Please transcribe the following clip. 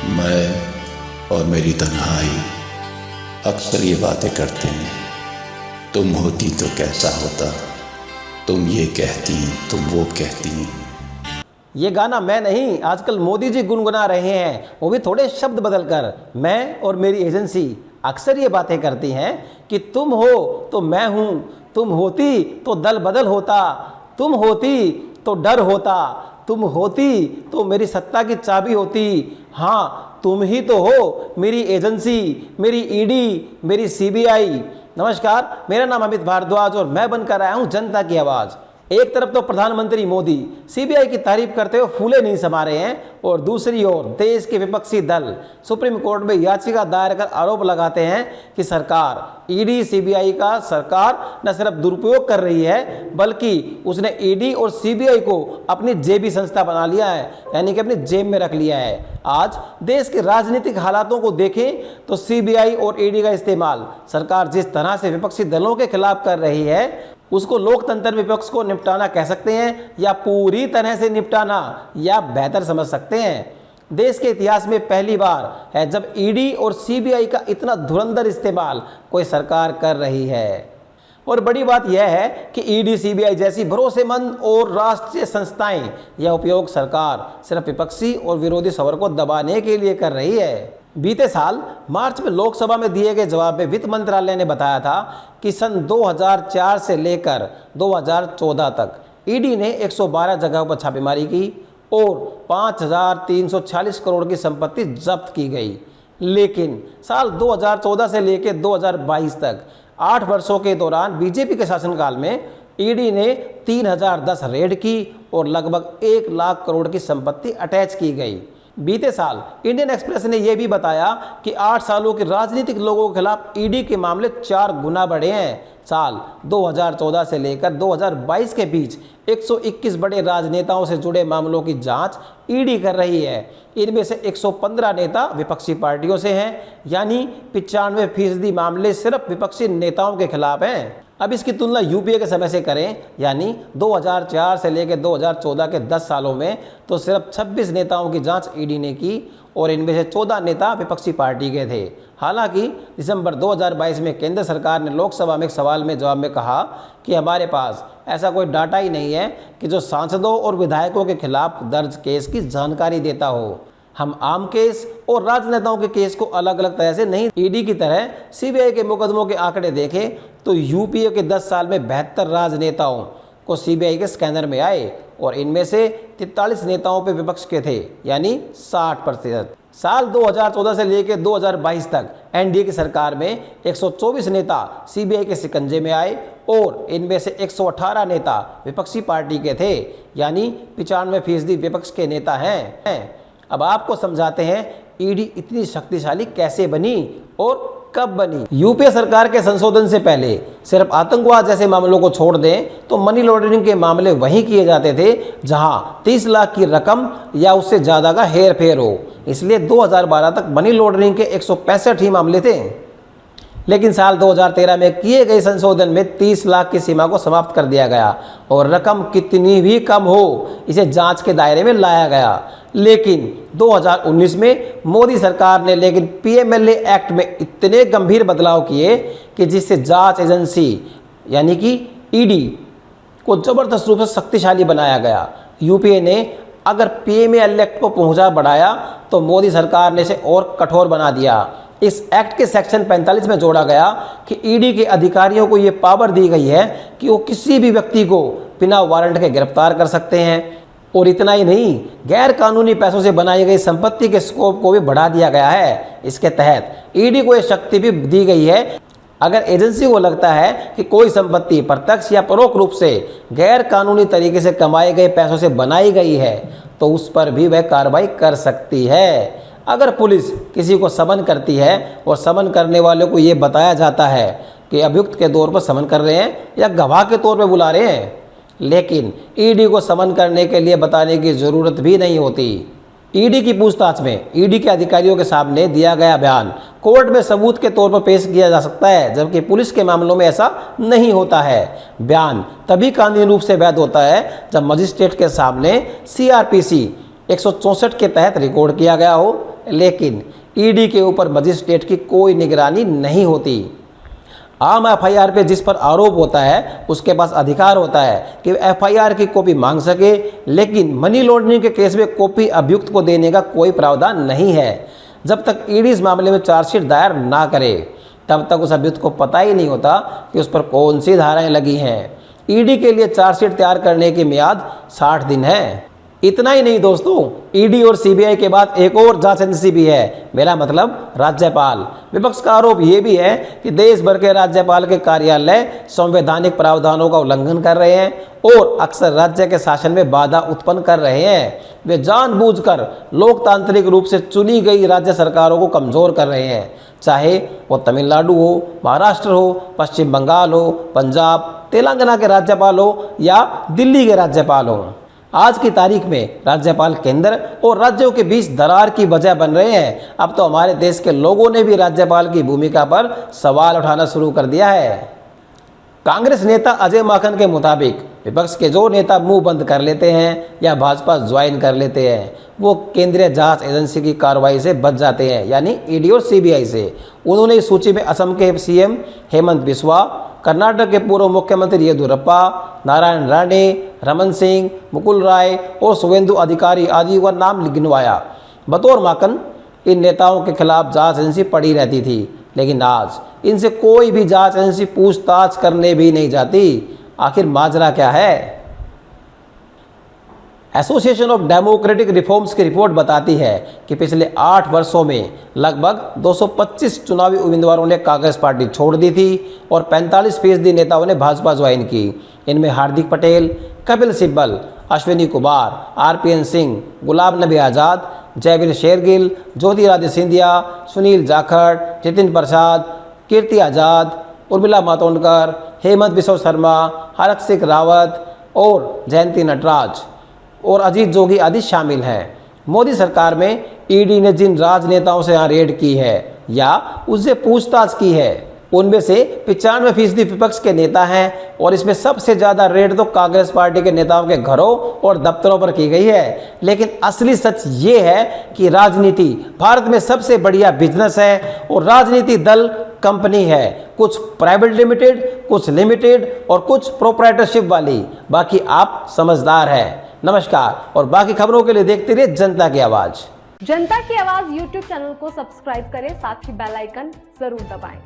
मैं और मेरी तन्हाई अक्सर ये बातें करते हैं। तुम होती तो कैसा होता, तुम ये कहती, तुम वो कहती। ये गाना मैं नहीं, आजकल मोदी जी गुनगुना रहे हैं, वो भी थोड़े शब्द बदलकर। मैं और मेरी एजेंसी अक्सर ये बातें करती हैं कि तुम हो तो मैं हूँ, तुम होती तो दल बदल होता, तुम होती तो डर होता, तुम होती तो मेरी सत्ता की चाबी होती। हाँ, तुम ही तो हो मेरी एजेंसी, मेरी ईडी, मेरी सीबीआई। नमस्कार, मेरा नाम अमित भारद्वाज और मैं बनकर आया हूँ जनता की आवाज़। एक तरफ तो प्रधानमंत्री मोदी सीबीआई की तारीफ करते हुए फूले नहीं समा रहे हैं और दूसरी ओर देश के विपक्षी दल सुप्रीम कोर्ट में याचिका दायर कर आरोप लगाते हैं कि सरकार ईडी सीबीआई का सरकार न सिर्फ दुरुपयोग कर रही है बल्कि उसने ईडी और सीबीआई को अपनी जेबी संस्था बना लिया है, यानी कि अपनी जेब में रख लिया है। आज देश के राजनीतिक हालातों को देखें तो सीबीआई और ईडी का इस्तेमाल सरकार जिस तरह से विपक्षी दलों के खिलाफ कर रही है उसको लोकतंत्र विपक्ष को निपटाना कह सकते हैं या पूरी तरह से निपटाना या बेहतर समझ सकते हैं। देश के इतिहास में पहली बार है जब ईडी और सीबीआई का इतना धुरंधर इस्तेमाल कोई सरकार कर रही है। और बड़ी बात यह है कि ईडी सीबीआई जैसी भरोसेमंद और राष्ट्रीय संस्थाएं यह उपयोग सरकार सिर्फ विपक्षी और विरोधी स्वर को दबाने के लिए कर रही है। बीते साल मार्च में लोकसभा में दिए गए जवाब में वित्त मंत्रालय ने बताया था कि सन 2004 से लेकर 2014 तक ईडी ने 112 जगहों पर छापेमारी की और 5,340 करोड़ की संपत्ति जब्त की गई। लेकिन साल 2014 से लेकर 2022 तक 8 वर्षों के दौरान बीजेपी के शासनकाल में ईडी ने 3010 रेड की और लगभग 1 लाख करोड़ की संपत्ति अटैच की गई। बीते साल इंडियन एक्सप्रेस ने यह भी बताया कि 8 सालों के राजनीतिक लोगों के खिलाफ ईडी के मामले 4 गुना बढ़े हैं। साल 2014 से लेकर 2022 के बीच 121 बड़े राजनेताओं से जुड़े मामलों की जांच ईडी कर रही है। इनमें से 115 नेता विपक्षी पार्टियों से हैं, यानी 95% मामले सिर्फ विपक्षी नेताओं के खिलाफ हैं। अब इसकी तुलना यूपीए के समय से करें, यानी 2004 से लेकर 2014 के 10 सालों में, तो सिर्फ 26 नेताओं की जांच ईडी ने की और इनमें से 14 नेता विपक्षी पार्टी के थे। हालांकि दिसंबर 2022 में केंद्र सरकार ने लोकसभा में एक सवाल में जवाब में कहा कि हमारे पास ऐसा कोई डाटा ही नहीं है कि जो सांसदों और विधायकों के खिलाफ दर्ज केस की जानकारी देता हो। हम आम केस और राजनेताओं के केस को अलग अलग तरह से नहीं, ईडी की तरह सीबीआई के मुकदमों के आंकड़े देखें तो यूपीए के 10 साल में 72 राजनेताओं को सीबीआई के स्कैनर में आए और इनमें से 43 नेताओं पे विपक्ष के थे, यानी 60%। साल 2014 से लेकर 2022 तक एनडीए की सरकार में 124 नेता सीबीआई के शिकंजे में आए और इनमें से 118 नेता विपक्षी पार्टी के थे, यानी 95% विपक्ष के नेता हैं। अब आपको समझाते हैं ईडी इतनी शक्तिशाली कैसे बनी और कब बनी। यूपीए सरकार के संशोधन से पहले सिर्फ आतंकवाद जैसे मामलों को छोड़ दें तो मनी लॉन्ड्रिंग के मामले वहीं किए जाते थे जहां 30 लाख की रकम या उससे ज़्यादा का हेर फेर हो। इसलिए 2012 तक मनी लॉन्ड्रिंग के 165 ही मामले थे। लेकिन साल 2013 में किए गए संशोधन में 30 लाख की सीमा को समाप्त कर दिया गया और रकम कितनी भी कम हो इसे जांच के दायरे में लाया गया। लेकिन 2019 में मोदी सरकार ने पीएमएलए एक्ट में इतने गंभीर बदलाव किए कि जिससे जांच एजेंसी यानी कि ईडी को जबरदस्त रूप से शक्तिशाली बनाया गया। यूपीए ने अगर पीएमएलए एक्ट को पहुंचा बढ़ाया तो मोदी सरकार ने इसे और कठोर बना दिया। इस एक्ट के सेक्शन 45 में जोड़ा गया कि ईडी के अधिकारियों को ये पावर दी गई है कि वो किसी भी व्यक्ति को बिना वारंट के गिरफ्तार कर सकते हैं। और इतना ही नहीं, गैर कानूनी पैसों से बनाई गई संपत्ति के स्कोप को भी बढ़ा दिया गया है। इसके तहत ईडी को यह शक्ति भी दी गई है, अगर एजेंसी को लगता है कि कोई संपत्ति प्रत्यक्ष या परोक्ष रूप से गैर कानूनी तरीके से कमाए गए पैसों से बनाई गई है तो उस पर भी वह कार्रवाई कर सकती है। अगर पुलिस किसी को समन करती है और समन करने वाले को ये बताया जाता है कि अभियुक्त के तौर पर समन कर रहे हैं या गवाह के तौर पर बुला रहे हैं, लेकिन ईडी को समन करने के लिए बताने की ज़रूरत भी नहीं होती। ईडी की पूछताछ में ईडी के अधिकारियों के सामने दिया गया बयान कोर्ट में सबूत के तौर पर पेश किया जा सकता है, जबकि पुलिस के मामलों में ऐसा नहीं होता है। बयान तभी कानूनी रूप से वैध होता है जब मजिस्ट्रेट के सामने सीआरपीसी 164 के तहत रिकॉर्ड किया गया हो। लेकिन ईडी के ऊपर मजिस्ट्रेट की कोई निगरानी नहीं होती। आम एफआईआर पे जिस पर आरोप होता है उसके पास अधिकार होता है कि एफआईआर की कॉपी मांग सके, लेकिन मनी लॉन्ड्रिंग के केस में कॉपी अभियुक्त को देने का कोई प्रावधान नहीं है। जब तक ईडी इस मामले में चार्जशीट दायर ना करे तब तक उस अभियुक्त को पता ही नहीं होता कि उस पर कौन सी धाराएं लगी हैं। ईडी के लिए चार्जशीट तैयार करने की मियाद 60 दिन है। इतना ही नहीं दोस्तों, ईडी और सीबीआई के बाद एक और जांच एजेंसी भी है, मेरा मतलब राज्यपाल। विपक्ष का आरोप ये भी है कि देश भर के राज्यपाल के कार्यालय संवैधानिक प्रावधानों का उल्लंघन कर रहे हैं और अक्सर राज्य के शासन में बाधा उत्पन्न कर रहे हैं। वे जानबूझकर लोकतांत्रिक रूप से चुनी गई राज्य सरकारों को कमजोर कर रहे हैं, चाहे वो तमिलनाडु हो, महाराष्ट्र हो, पश्चिम बंगाल हो, पंजाब, तेलंगाना के राज्यपाल हो या दिल्ली के राज्यपाल हो। आज की तारीख में राज्यपाल केंद्र और राज्यों के बीच दरार की वजह बन रहे हैं। अब तो हमारे देश के लोगों ने भी राज्यपाल की भूमिका पर सवाल उठाना शुरू कर दिया है। कांग्रेस नेता अजय माकन के मुताबिक विपक्ष के जो नेता मुंह बंद कर लेते हैं या भाजपा ज्वाइन कर लेते हैं वो केंद्रीय जांच एजेंसी की कार्रवाई से बच जाते हैं, यानी ईडी और सीबीआई से। उन्होंने इस सूची में असम के सीएम हेमंत बिस्वा, कर्नाटक के पूर्व मुख्यमंत्री येदियुरप्पा, नारायण राणे, रमन सिंह, मुकुल राय और शुवेंदु अधिकारी आदि का नाम गिनवाया। बतौर माकन इन नेताओं के खिलाफ जांच एजेंसी पड़ी रहती थी, लेकिन आज इनसे कोई भी जांच एजेंसी पूछताछ करने भी नहीं जाती। आखिर माजरा क्या है? एसोसिएशन ऑफ डेमोक्रेटिक रिफॉर्म्स की रिपोर्ट बताती है कि पिछले 8 वर्षों में लगभग 225 चुनावी उम्मीदवारों ने कांग्रेस पार्टी छोड़ दी थी और 45% नेताओं ने भाजपा ज्वाइन की। इनमें हार्दिक पटेल, कपिल सिब्बल, अश्विनी कुमार, आरपीएन सिंह, गुलाम नबी आज़ाद, जयवीर शेरगिल, ज्योतिरादित्य सिंधिया, सुनील जाखड़, जितिन प्रसाद, कीर्ति आज़ाद, उर्मिला मातोंडकर, हेमंत बिस्वा शर्मा, हरक सिंह रावत और जयंती नटराज और अजीत जोगी आदि शामिल हैं। मोदी सरकार में ईडी ने जिन राजनेताओं से यहाँ रेड की है या उससे पूछताछ की है उनमें से 95% विपक्ष के नेता हैं और इसमें सबसे ज़्यादा रेड तो कांग्रेस पार्टी के नेताओं के घरों और दफ्तरों पर की गई है। लेकिन असली सच ये है कि राजनीति भारत में सबसे बढ़िया बिजनेस है और राजनीति दल कंपनी है, कुछ प्राइवेट लिमिटेड, कुछ लिमिटेड और कुछ प्रोप्राइटरशिप वाली। बाकी आप समझदार हैं। नमस्कार और बाकी खबरों के लिए देखते रहिए जनता की आवाज़। जनता की आवाज़ YouTube चैनल को सब्सक्राइब करें, साथ ही बेल आइकन जरूर दबाएं।